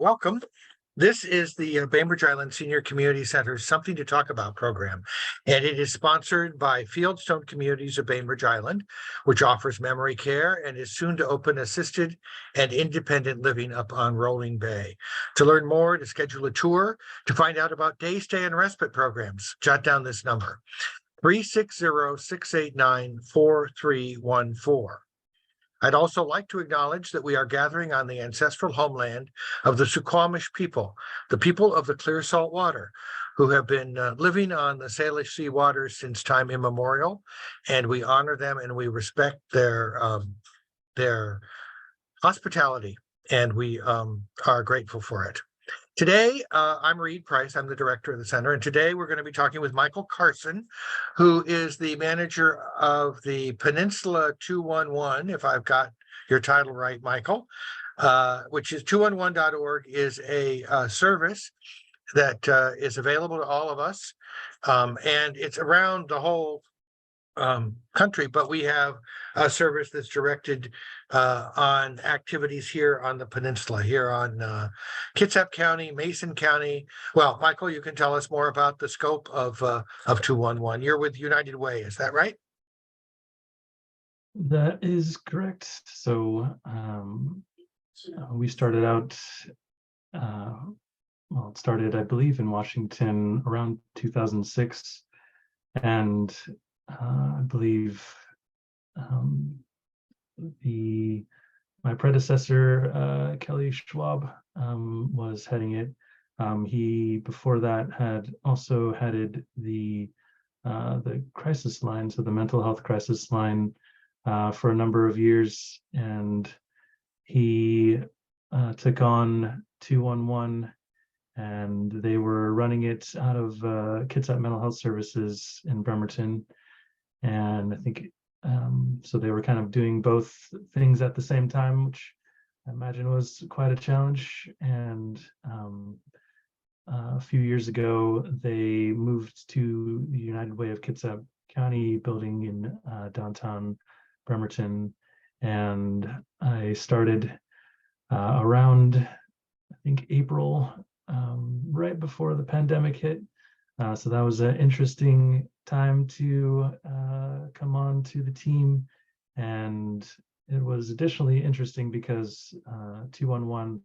welcome. This is the Bainbridge Island Senior Community Center's Something to Talk About program, and it is sponsored by Fieldstone Communities of Bainbridge Island, which offers memory care and is soon to open assisted and independent living up on Rolling Bay. To learn more, to schedule a tour, to find out about day stay and respite programs, jot down this number, 360-689-4314. I'd also like to acknowledge that we are gathering on the ancestral homeland of the Suquamish people, the people of the clear salt water, who have been living on the Salish Sea waters since time immemorial, and we honor them and we respect their hospitality, and we are grateful for it. Today, I'm Reed Price. I'm the director of the center, and today we're going to be talking with Michael Carson, who is the manager of the Peninsula 211, if I've got your title right, Michael, which is 211.org, is a service that is available to all of us, and it's around the whole country, but we have a service that's directed on activities here on the peninsula, here on Kitsap County, Mason County. Well, Michael, you can tell us more about the scope of 211. You're with United Way, is that right? That is correct. So we started out, well, it started, I believe, in Washington around 2006, and I believe my predecessor, Kelly Schwab, was heading it. He, before that, had also headed the crisis line, so the mental health crisis line, for a number of years, and he took on 211, and they were running it out of Kitsap Mental Health Services in Bremerton. And I think, so they were kind of doing both things at the same time, which I imagine was quite a challenge. And a few years ago, they moved to the United Way of Kitsap County building in downtown Bremerton. And I started around, I think, April, right before the pandemic hit. So that was an interesting time to come on to the team, and it was additionally interesting because 211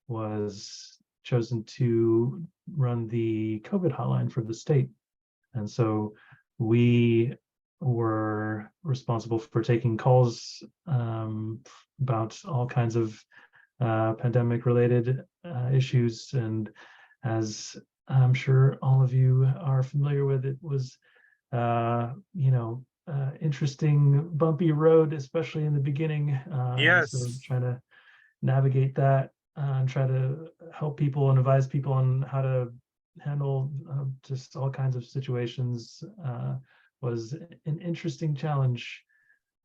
was chosen to run the COVID hotline for the state, and so we were responsible for taking calls about all kinds of pandemic-related issues, and as I'm sure all of you are familiar with, it was, interesting, bumpy road, especially in the beginning. Yes. So trying to navigate that and try to help people and advise people on how to handle just all kinds of situations was an interesting challenge.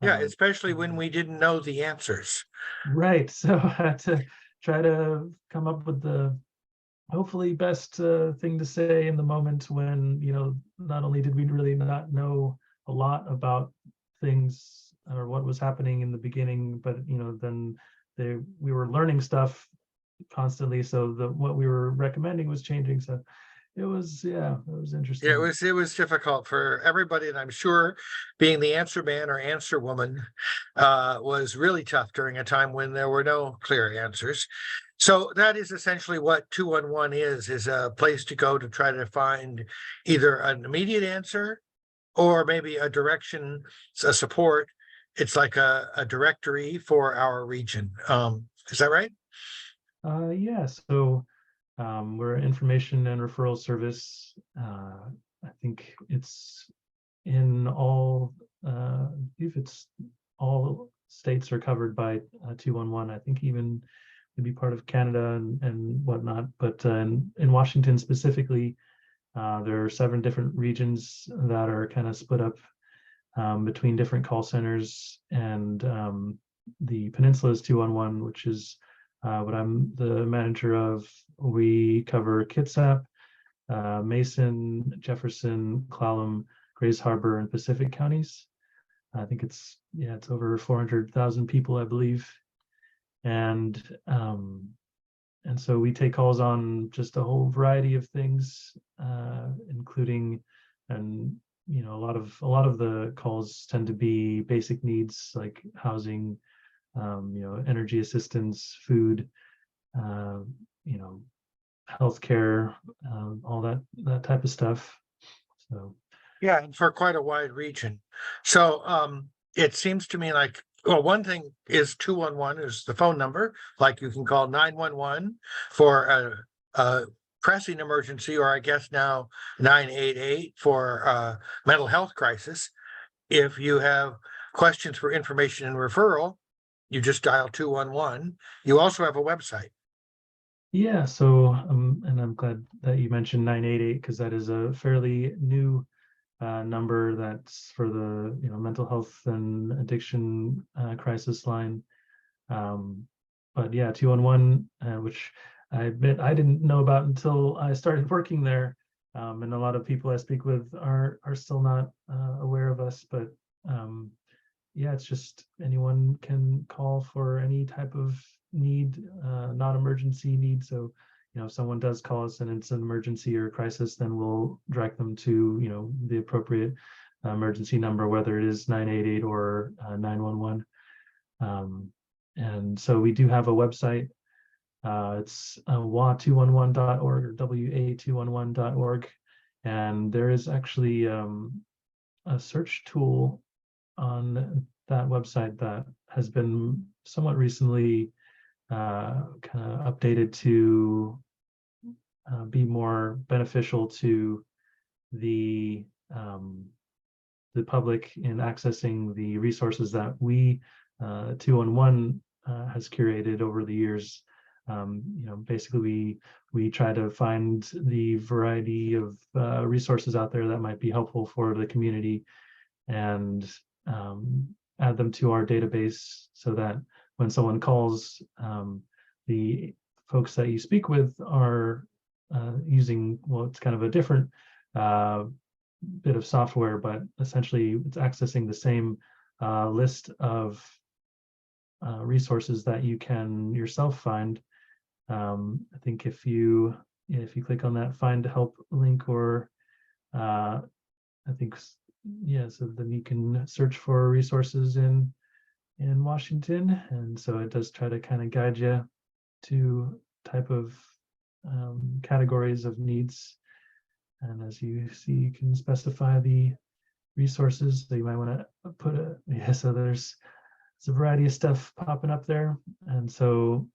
Yeah, especially when we didn't know the answers. Right. So I had to try to come up with the hopefully best thing to say in the moment when, not only did we really not know a lot about things or what was happening in the beginning, but, then we were learning stuff constantly. So what we were recommending was changing. So it was interesting. It was difficult for everybody, and I'm sure being the answer man or answer woman was really tough during a time when there were no clear answers. So that is essentially what 211 is a place to go to try to find either an immediate answer or maybe a direction, a support. It's like a directory for our region. Is that right? Yeah. So we're an information and referral service. I think it's in all, if it's all states are covered by 211. I think even would be part of Canada and whatnot. But in Washington specifically, there are 7 different regions that are kind of split up between different call centers. And the Peninsula is 211, which is what I'm the manager of. We cover Kitsap, Mason, Jefferson, Clallam, Grays Harbor, and Pacific counties. I think it's over 400,000 people, I believe. And And so we take calls on just a whole variety of things, including, and a lot of the calls tend to be basic needs like housing, energy assistance, food, uh, you know, healthcare, all that type of stuff. So Yeah, and for quite a wide region. So it seems to me like, well, one thing is 211 is the phone number, like you can call 911 for a pressing emergency, or I guess now 988 for mental health crisis. If you have questions for information and referral, you just dial 211. You also have a website. yeah, so and I'm glad that you mentioned 988 because that is a fairly new number that's for the mental health and addiction crisis line. But yeah, 211, which I admit I didn't know about until I started working there. And a lot of people I speak with are still not aware of us. But yeah, it's just anyone can call for any type of need, non-emergency need. So if someone does call us and it's an emergency or crisis, then we'll direct them to the appropriate emergency number, whether it is 988 or 911. And so we do have a website. It's wa211.org or wa211.org. And there is actually a search tool on that website that has been somewhat recently kind of updated to be more beneficial to the public in accessing the resources that we 211 has curated over the years. Basically we try to find the variety of resources out there that might be helpful for the community and add them to our database so that when someone calls, the folks that you speak with are using, well, it's kind of a different bit of software, but essentially it's accessing the same list of resources that you can yourself find. I think if you click on that find help link, or I think, yeah, so then you can search for resources in Washington, and so it does try to kind of guide you to type of categories of needs. And as you see, you can specify the resources that you might want to put so there's a variety of stuff popping up there. And so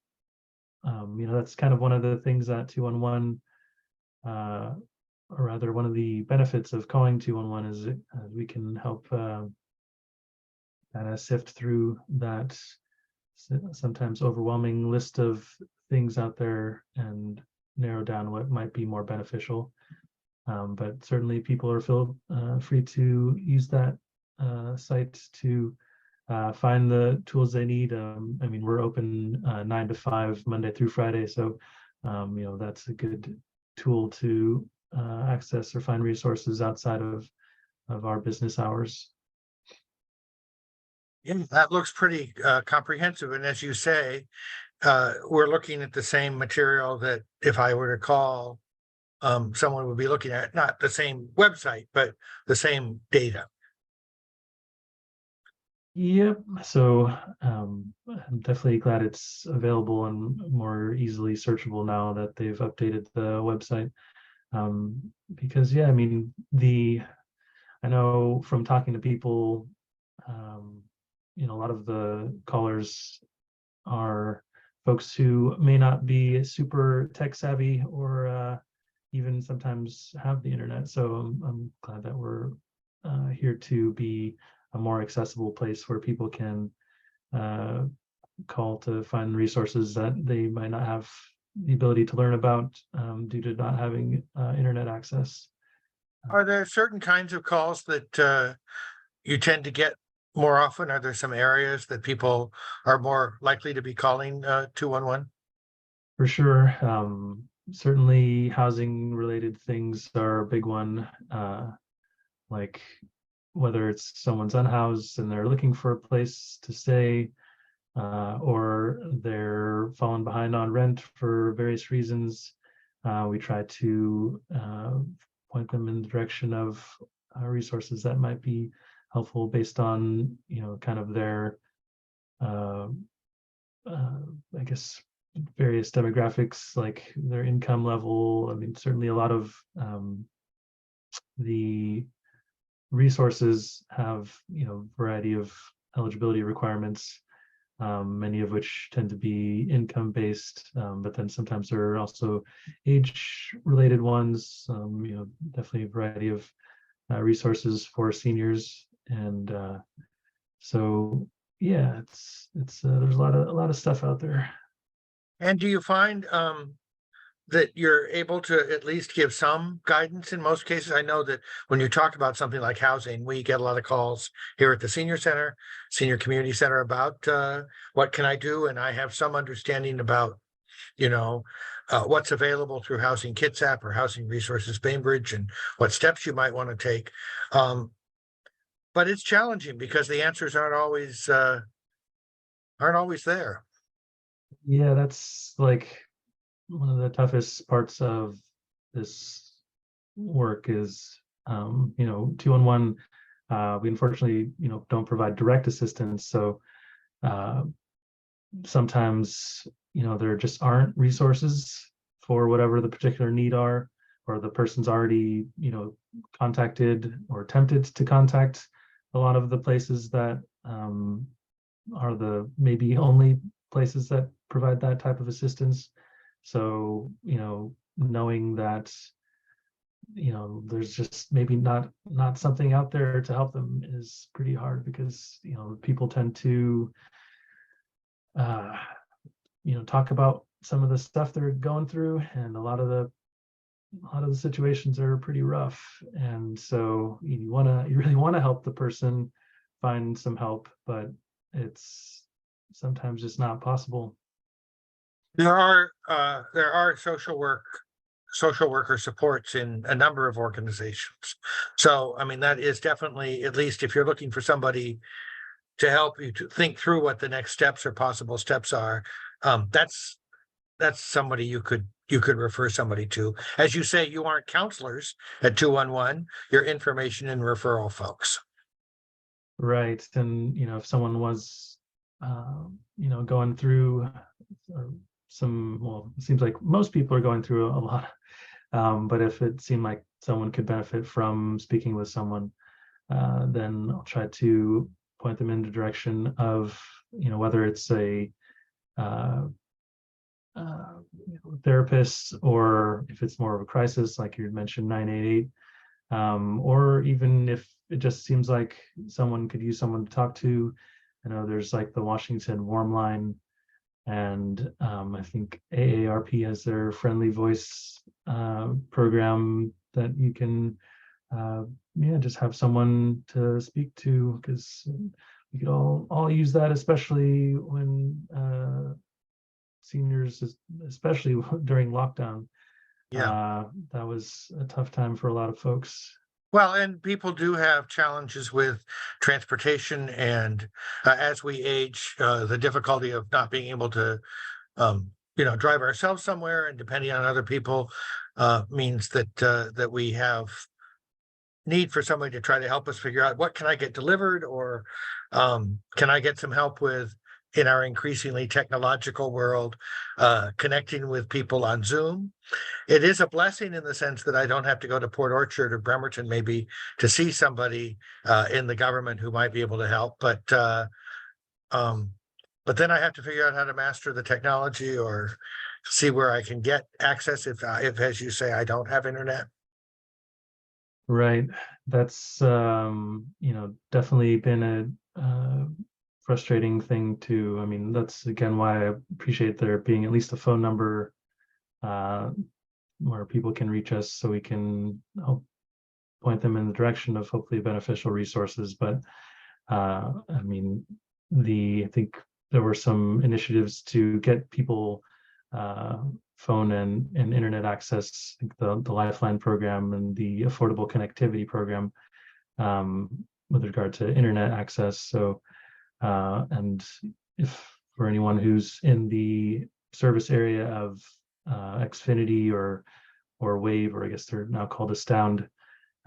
that's kind of one of the things that 211 or rather one of the benefits of calling 211 is we can help kind of sift through that sometimes overwhelming list of things out there and narrow down what might be more beneficial. But certainly people are free to use that site to find the tools they need. I mean, we're open 9 to 5 Monday through Friday, so that's a good tool to access or find resources outside of our business hours. Yeah, that looks pretty comprehensive. And as you say, we're looking at the same material that if I were to call, someone would be looking at, not the same website, but the same data. Yep. So I'm definitely glad it's available and more easily searchable now that they've updated the website. Because yeah, I mean, I know from talking to people, a lot of the callers are folks who may not be super tech savvy or even sometimes have the internet. So I'm glad that we're here to be a more accessible place where people can call to find resources that they might not have the ability to learn about due to not having internet access. Are there certain kinds of calls that you tend to get more often? Are there some areas that people are more likely to be calling 211? For sure. Certainly housing related things are a big one. Like whether it's someone's unhoused and they're looking for a place to stay, or they're fallen behind on rent for various reasons. We try to point them in the direction of resources that might be helpful based on, kind of their, I guess, various demographics, like their income level. I mean, certainly a lot of the resources have, variety of eligibility requirements, many of which tend to be income based, but then sometimes there are also age related ones, definitely a variety of resources for seniors. And so, yeah, it's there's a lot of stuff out there. And do you find that you're able to at least give some guidance in most cases? I know that when you talk about something like housing, we get a lot of calls here at the senior center, senior community center about what can I do? And I have some understanding about, what's available through Housing Kitsap or Housing Resources Bainbridge and what steps you might want to take. But it's challenging because the answers aren't always there. Yeah, that's like one of the toughest parts of this work is, 211. We unfortunately, don't provide direct assistance. So uh, sometimes, there just aren't resources for whatever the particular need are, or the person's already, contacted or attempted to contact a lot of the places that are the maybe only places that provide that type of assistance. So, knowing that, there's just maybe not something out there to help them is pretty hard, because, people tend to, uh, talk about some of the stuff they're going through, and a lot of the situations are pretty rough. And so you really want to help the person find some help, but it's sometimes just not possible. There are social worker supports in a number of organizations. So, I mean, that is definitely, at least if you're looking for somebody to help you to think through what the next steps or possible steps are, that's somebody you could refer somebody to. As you say, you aren't counselors at 211, you're information and referral folks. Right. And, if someone was, going through well, it seems like most people are going through a lot. But if it seemed like someone could benefit from speaking with someone, then I'll try to point them in the direction of, whether it's a uh, therapist, or if it's more of a crisis, like you mentioned, 988, or even if it just seems like someone could use someone to talk to. I know there's like the Washington Warm Line, and I think AARP has their Friendly Voice program that you can, just have someone to speak to, because we could all use that, especially when seniors, especially during lockdown. Yeah. That was a tough time for a lot of folks. Well, and people do have challenges with transportation, and as we age, the difficulty of not being able to, drive ourselves somewhere and depending on other people means that we have need for somebody to try to help us figure out what can I get delivered, or can I get some help with, in our increasingly technological world, connecting with people on Zoom. It is a blessing in the sense that I don't have to go to Port Orchard or Bremerton maybe to see somebody in the government who might be able to help. Um, but then I have to figure out how to master the technology or see where I can get access if, as you say, I don't have internet. Right. That's, definitely been a frustrating thing too. I mean, that's again why I appreciate there being at least a phone number uh, where people can reach us, so we can help point them in the direction of hopefully beneficial resources. But I mean, I think there were some initiatives to get people phone and internet access, like the Lifeline program and the Affordable Connectivity program, with regard to internet access. So, and if for anyone who's in the service area of Xfinity or Wave, or I guess they're now called Astound.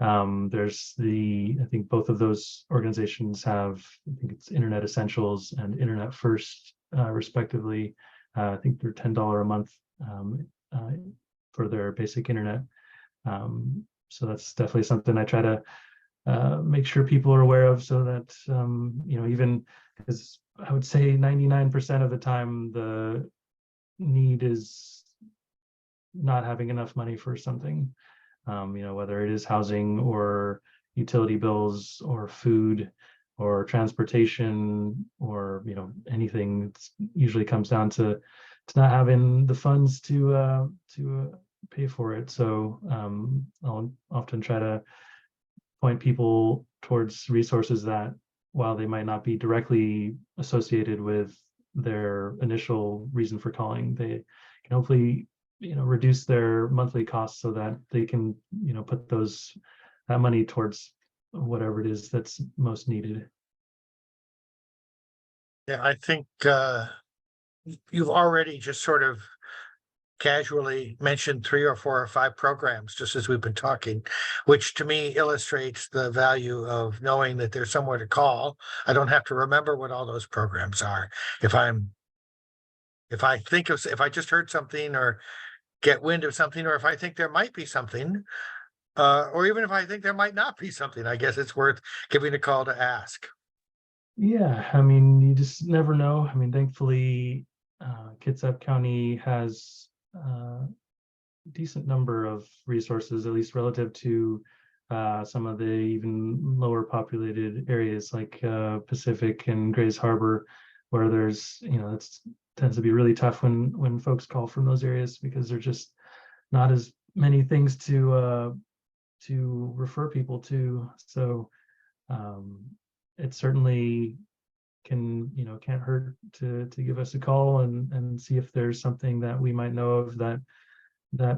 There's I think both of those organizations have, I think it's Internet Essentials and Internet First, respectively. I think they're $10 a month for their basic internet. So that's definitely something I try to make sure people are aware of, so that even because I would say 99% of the time the need is not having enough money for something, whether it is housing or utility bills or food or transportation or anything. It usually comes down to not having the funds to pay for it. So I'll often try to point people towards resources that, while they might not be directly associated with their initial reason for calling, they can hopefully reduce their monthly costs so that they can put that money towards whatever it is that's most needed. Yeah, I think you've already just sort of casually mentioned 3 or 4 or 5 programs just as we've been talking, which to me illustrates the value of knowing that there's somewhere to call. I don't have to remember what all those programs are. If I just heard something or get wind of something, or if I think there might be something, or even if I think there might not be something, I guess it's worth giving a call to ask. Yeah, I mean, you just never know. I mean, thankfully, Kitsap County has a decent number of resources, at least relative to some of the even lower populated areas like Pacific and Grays Harbor, where there's, it tends to be really tough when folks call from those areas, because there's just not as many things to refer people to. So it certainly can't hurt to give us a call and see if there's something that we might know of that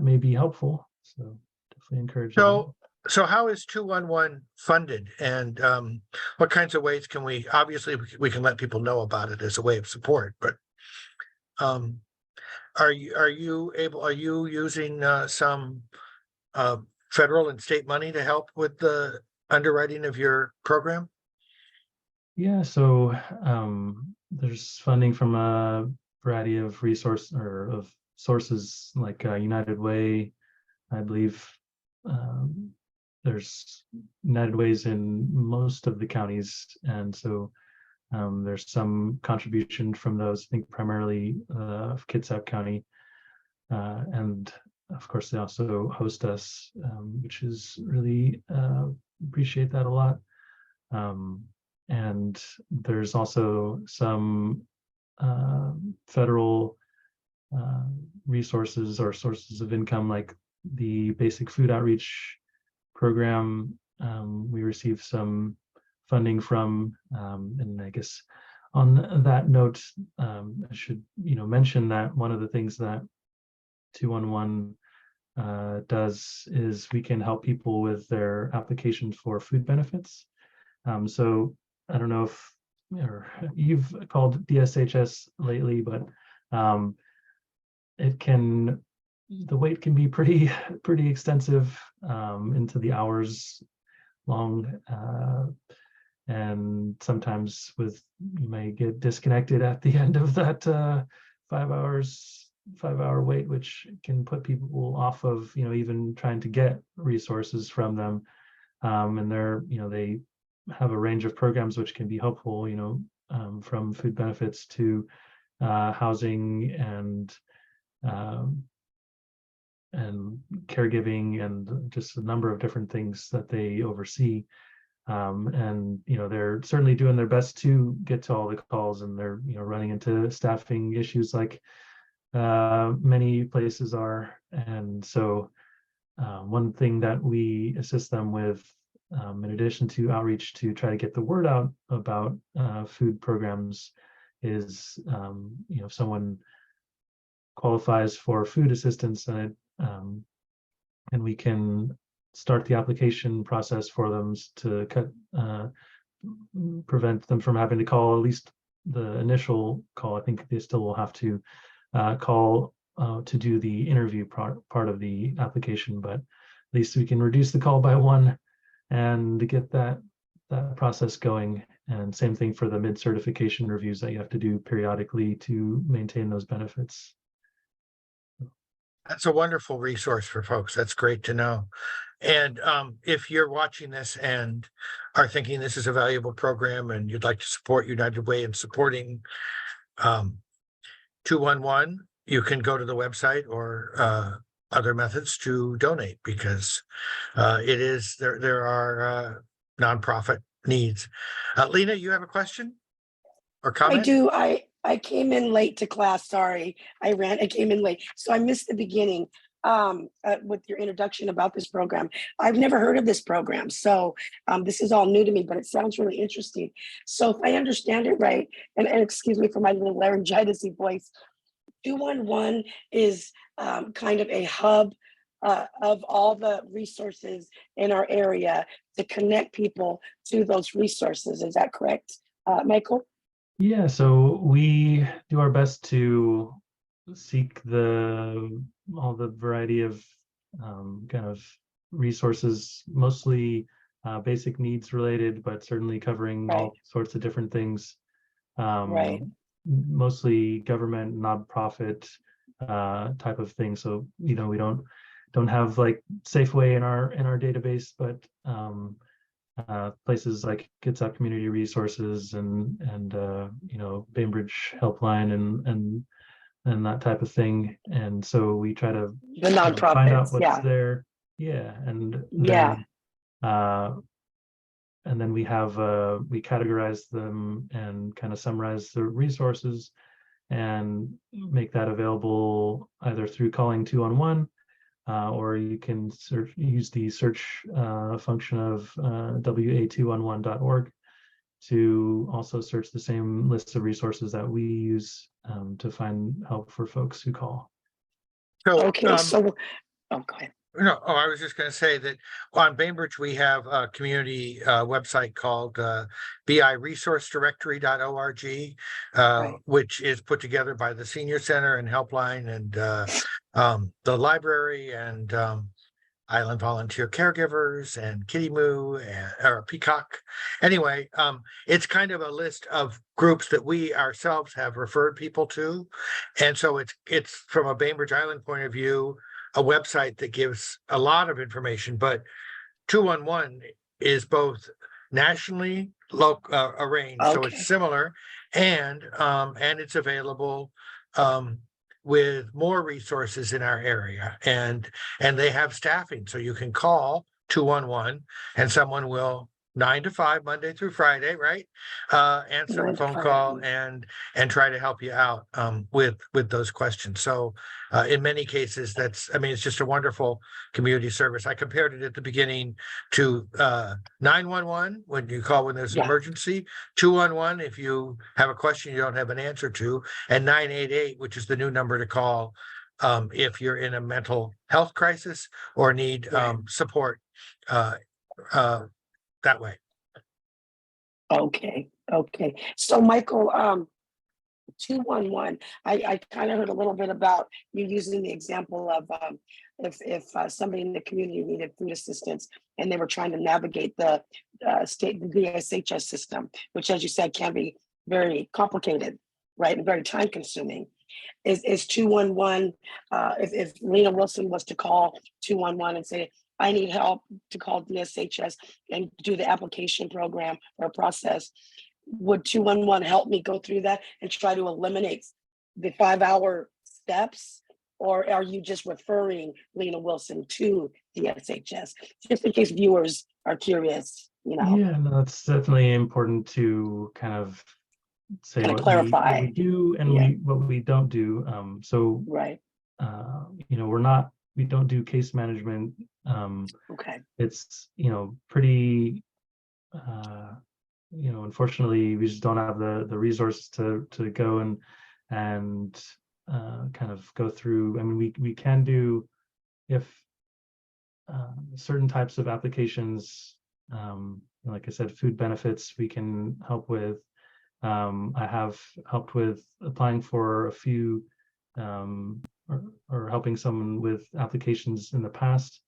may be helpful. So definitely encourage that. So how is 211 funded, and what kinds of ways can obviously we can let people know about it as a way of support, but are you using some federal and state money to help with the underwriting of your program? Yeah, so there's funding from a variety of sources like United Way. I believe there's United Ways in most of the counties, and so there's some contribution from those, I think primarily of Kitsap County, and of course they also host us, which is really appreciate that a lot. And there's also some federal resources or sources of income, like the basic food outreach program. We receive some funding from, and I guess on that note, I should mention that one of the things that 211 does is we can help people with their application for food benefits. So I don't know if you've called DSHS lately, but the wait can be pretty extensive, into the hours long, and sometimes you may get disconnected at the end of that 5-hour wait, which can put people off of even trying to get resources from them. And they have a range of programs which can be helpful, from food benefits to housing and caregiving, and just a number of different things that they oversee. And they're certainly doing their best to get to all the calls, and they're running into staffing issues like many places are. And so one thing that we assist them with, in addition to outreach to try to get the word out about food programs, is if someone qualifies for food assistance, and we can start the application process for them to prevent them from having to call at least the initial call. I think they still will have to call to do the interview part of the application, but at least we can reduce the call by one and get that process going. And same thing for the mid-certification reviews that you have to do periodically to maintain those benefits. That's a wonderful resource for folks. That's great to know. And if you're watching this and are thinking this is a valuable program and you'd like to support United Way in supporting 211, you can go to the website or other methods to donate, because it is there are nonprofit needs. Lena, you have a question or comment? I do. I came in late to class. Sorry, I came in late, so I missed the beginning with your introduction about this program. I've never heard of this program, so this is all new to me, but it sounds really interesting. So if I understand it right, and excuse me for my little laryngitis-y voice, 211 is kind of a hub of all the resources in our area to connect people to those resources. Is that correct, Michael? Yeah, so we do our best to seek all the variety of kind of resources, mostly basic needs related, but certainly covering all sorts of different things. Right. Mostly government, nonprofit type of thing. So we don't have like Safeway in our database, but places like Kitsap Community Resources and Bainbridge Helpline and that type of thing. And so we try to The nonprofits, find out what's there. Yeah, and then we have we categorize them and kind of summarize the resources and make that available either through calling 211, or you can use the search function of wa211.org to also search the same list of resources that we use to find help for folks who call. So, okay, so go ahead. No, I was just going to say that on Bainbridge, we have a community website called biresourcedirectory.org, which is put together by the Senior Center and Helpline and the library and Island Volunteer Caregivers and Kitty Moo or Peacock. Anyway, it's kind of a list of groups that we ourselves have referred people to. And so it's from a Bainbridge Island point of view, a website that gives a lot of information, but 211 is both nationally arranged, so it's similar, and it's available with more resources in our area, and they have staffing, so you can call 211 and someone will 9 to 5 Monday through Friday, right? Answer the phone call and try to help you out with those questions. So in many cases, it's just a wonderful community service. I compared it at the beginning to 911 when you call when there's an emergency, 211 if you have a question you don't have an answer to, and 988, which is the new number to call if you're in a mental health crisis or need support that way. Okay. So Michael, 211, I kind of heard a little bit about you using the example of if somebody in the community needed food assistance and they were trying to navigate the state, the DSHS system, which, as you said, can be very complicated, right, and very time consuming. Is 211, if Lena Wilson was to call 211 and say, I need help, to call DSHS and do the application program or process, would 211 help me go through that and try to eliminate the 5-hour steps? Or are you just referring Lena Wilson to DSHS? Just in case viewers are curious, Yeah, no, it's definitely important to kind of say what we do and what we don't do. We don't do case management. It's pretty unfortunately we just don't have the resources to go and kind of go through. I mean, we can do if certain types of applications, like I said, food benefits we can help with. I have helped with applying for a few or helping someone with applications in the past.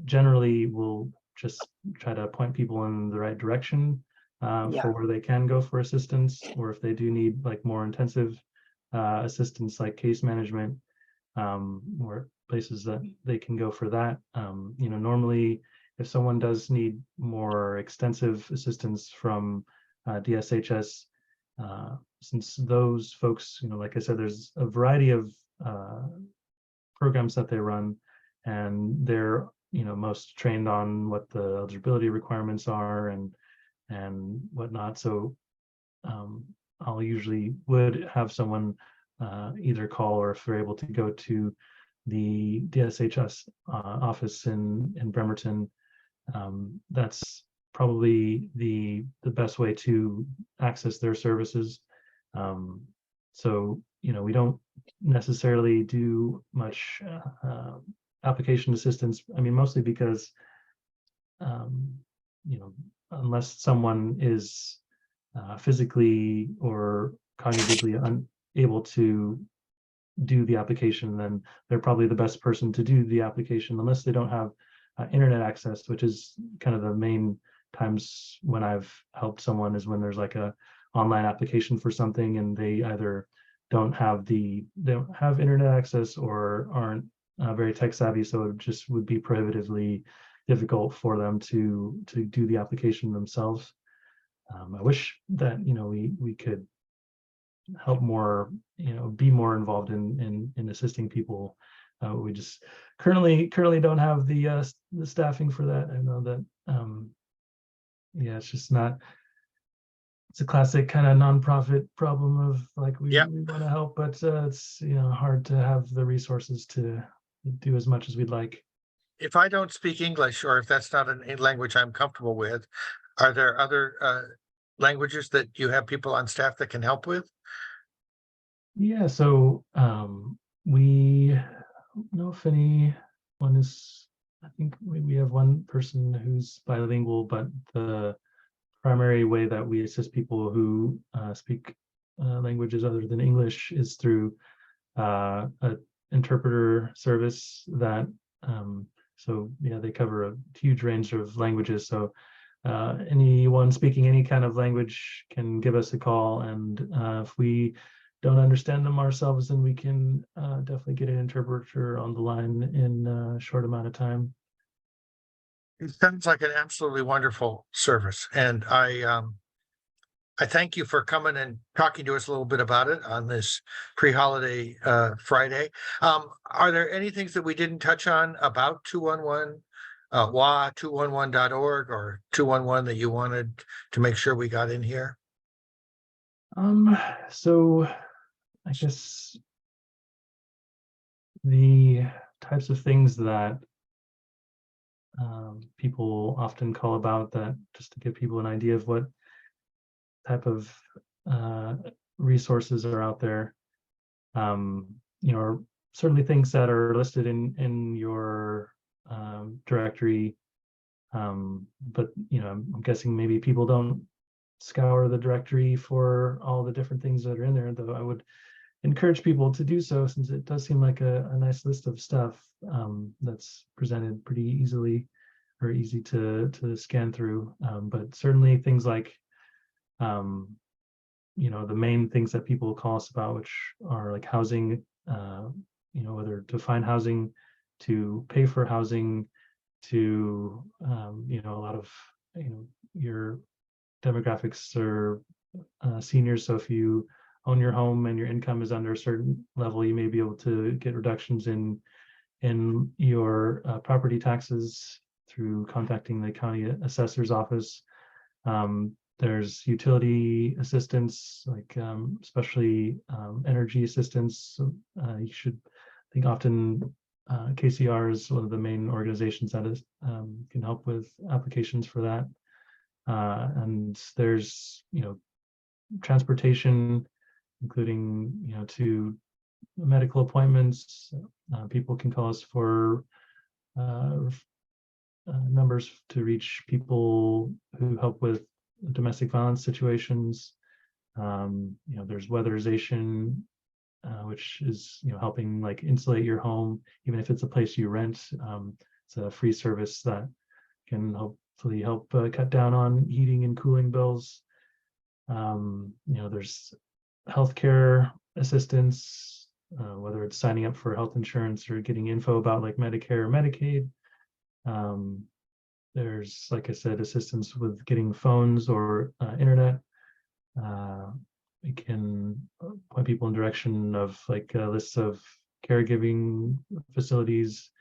Generally, we'll just try to point people in the right direction Yeah. for where they can go for assistance, or if they do need like more intensive assistance like case management, or places that they can go for that. Normally, if someone does need more extensive assistance from DSHS, since those folks, like I said, there's a variety of programs that they run, and they're most trained on what the eligibility requirements are and whatnot. So I'll usually would have someone either call, or if they're able to go to the DSHS office in Bremerton, that's probably the best way to access their services. So we don't necessarily do much application assistance. I mean, mostly because unless someone is physically or cognitively unable to do the application, then they're probably the best person to do the application, unless they don't have internet access, which is kind of the main times when I've helped someone, is when there's like a online application for something and they either don't have internet access or aren't very tech savvy, so it just would be prohibitively difficult for them to do the application themselves. I wish that we could help more, be more involved in assisting people. We just currently don't have the staffing for that. I know that yeah, it's just not. It's a classic kind of nonprofit problem of like we want to help, but it's hard to have the resources to do as much as we'd like. If I don't speak English, or if that's not a language I'm comfortable with, are there other languages that you have people on staff that can help with? Yeah, so we don't know if anyone is. I think we have one person who's bilingual, but the primary way that we assist people who speak languages other than English is through an interpreter service that so yeah, they cover a huge range of languages. So anyone speaking any kind of language can give us a call, and if we don't understand them ourselves, then we can definitely get an interpreter on the line in a short amount of time. It sounds like an absolutely wonderful service, and I thank you for coming and talking to us a little bit about it on this pre-holiday Friday. Are there any things that we didn't touch on about 211, WA211.org or 211 that you wanted to make sure we got in here? So I guess the types of things that people often call about, that just to give people an idea of what type of resources are out there, are certainly things that are listed in your directory, but I'm guessing maybe people don't scour the directory for all the different things that are in there, though I would encourage people to do so, since it does seem like a nice list of stuff that's presented pretty easily, or easy to scan through. But certainly things like the main things that people call us about, which are like housing, whether to find housing, to pay for housing, to a lot of your demographics are seniors. So if you own your home and your income is under a certain level, you may be able to get reductions in your property taxes through contacting the county assessor's office. There's utility assistance, like especially energy assistance. You should think often KCR is one of the main organizations that is can help with applications for that. And there's transportation, including to medical appointments. People can call us for numbers to reach people who help with domestic violence situations. There's weatherization, which is helping like insulate your home, even if it's a place you rent. It's a free service that can hopefully help cut down on heating and cooling bills. There's healthcare assistance, whether it's signing up for health insurance or getting info about like Medicare or Medicaid. There's, like I said, assistance with getting phones or internet. We can point people in direction of like lists of caregiving facilities,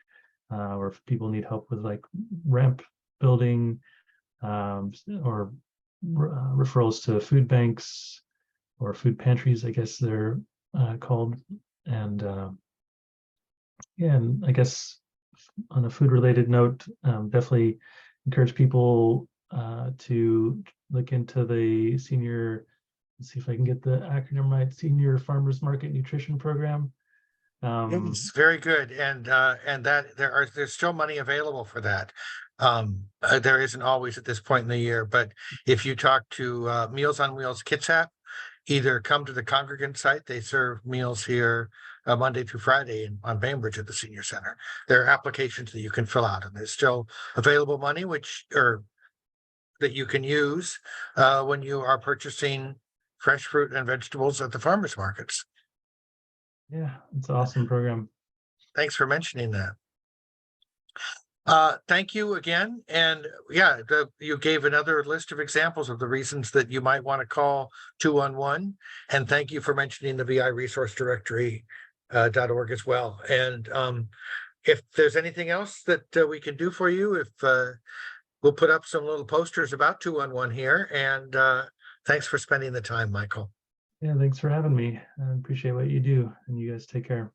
or if people need help with like ramp building, or referrals to food banks or food pantries, I guess they're called. And and I guess on a food related note, definitely encourage people to look into the senior, let's see if I can get the acronym right, Senior Farmers Market Nutrition Program. It's very good, and that there's still money available for that. There isn't always at this point in the year, but if you talk to Meals on Wheels Kitsap, either come to the congregant site. They serve meals here Monday through Friday on Bainbridge at the senior center. There are applications that you can fill out, and there's still available money that you can use when you are purchasing fresh fruit and vegetables at the farmers markets. Yeah, it's an awesome program. Thanks for mentioning that. Thank you again. And yeah, you gave another list of examples of the reasons that you might want to call 211. And thank you for mentioning the VI resource directory .org as well. And if there's anything else that we can do for you, if we'll put up some little posters about 211 here. And thanks for spending the time, Michael. Yeah, thanks for having me. I appreciate what you do, and you guys take care.